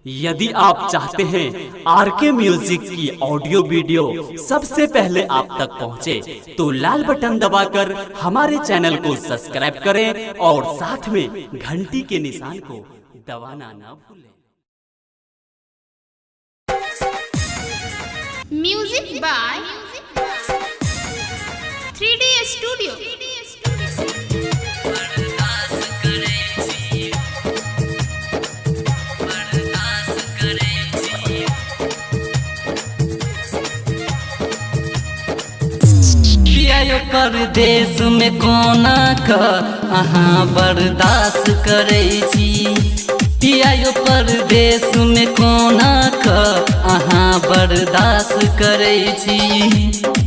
यदि आप चाहते हैं आरके म्यूजिक की ऑडियो वीडियो सबसे पहले आप तक पहुंचे, तो लाल बटन दबाकर हमारे चैनल को सब्सक्राइब करें और साथ में घंटी के निशान को दबाना ना भूलें। Music by 3D studio. परदेश में कोना का अहाँ बर्दाश्त करे छी, पियायो परदेश में कोना का अहाँ बर्दाश्त करे छी।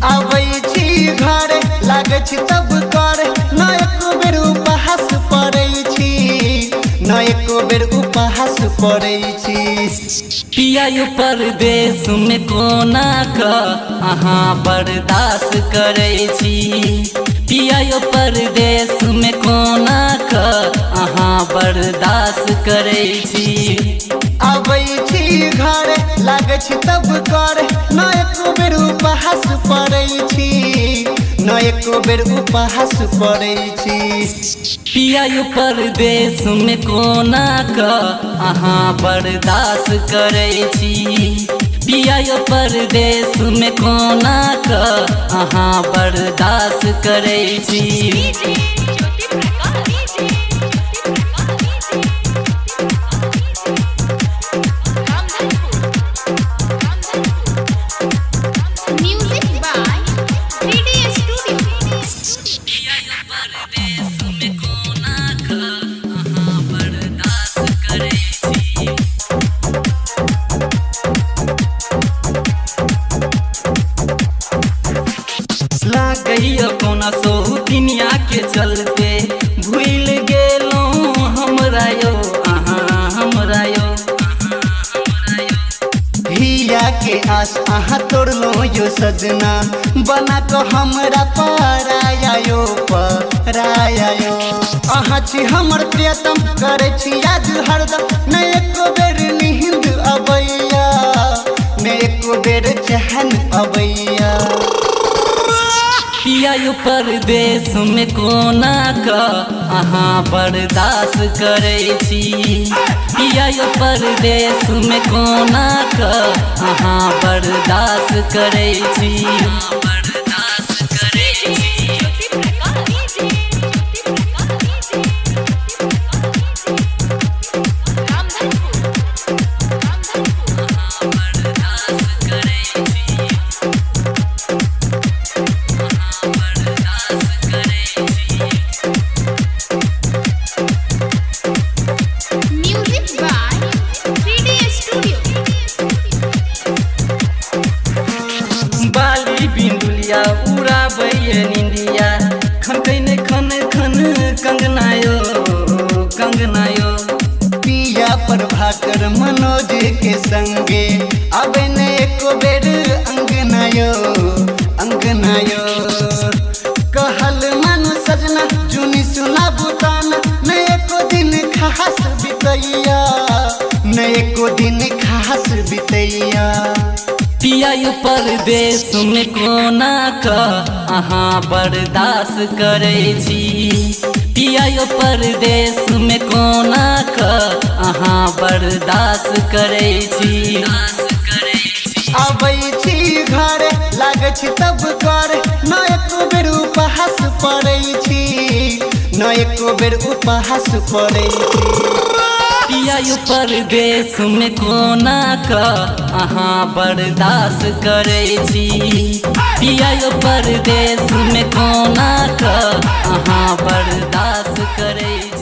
आबै छी घर लागे छी तब कर न एको बेर उपहास पड़ै छी, न एको बेर उपहास पड़ै छी। पियायो परदेश में कोना का अहाँ बर्दाश्त करे छी, पियायो परदेश में कोना का अहाँ बर्दाश्त करे छी। आबै छी घर लागे छी तब कर न एको बेर उपहास पड़ै छी, न एको बेर उपहास पड़ै छी। पियायो परदेश में कोना का अहाँ बर्दाश्त करे छी, पियायो परदेश में कोना का अहाँ बर्दाश्त करे छी। Music by 3D studio. पियायो परदेश में कोना का अहाँ बर्दाश्त करे छी। लागैया कोना सो दुनिया के चलते भूल गेलौं हमरा यो अहाँ हमरा यो। हिया के आस अहाँ तोड़लो यो सजना, बना को हमरा पराया पराया। अहाँ छी हमर प्रियतम करे छी याद हरदम, न एको बेर नींद अबैया, न एको बेर चैन अबैया। पियायो परदेश में कोना का अहाँ बर्दाश्त करे छी, पियायो परदेश में कोना का अहाँ बर्दाश्त करे छी। बर्दाश्त करे छी। Music by 3D studio. बाली बिंदुलिया उड़ाबैये निंदिया, खनकैने खन खन कंगनायो कंगनायो। पिया प्रभाकर मनोज के संगे अबे न एको बेर अंगनायो अंगनायो। कहल मन सजना जुनी सुना बुताना, न एको दिन खास बितैया, न एको दिन खास बितैया। पियायो परदेश में कोना का अहाँ बर्दाश्त करे छी, पियायो परदेश में कोना का अहाँ बर्दाश्त करे छी। आबै छी घर लागे छी तब कर न एको बेर उपहास पड़ै छी, न एको बेर उपहास पड़ै छी। पियायो परदेश में कोना का अहाँ बर्दाश्त करे छी, पियायो परदेश में कोना का अहाँ बर्दाश्त करे छी।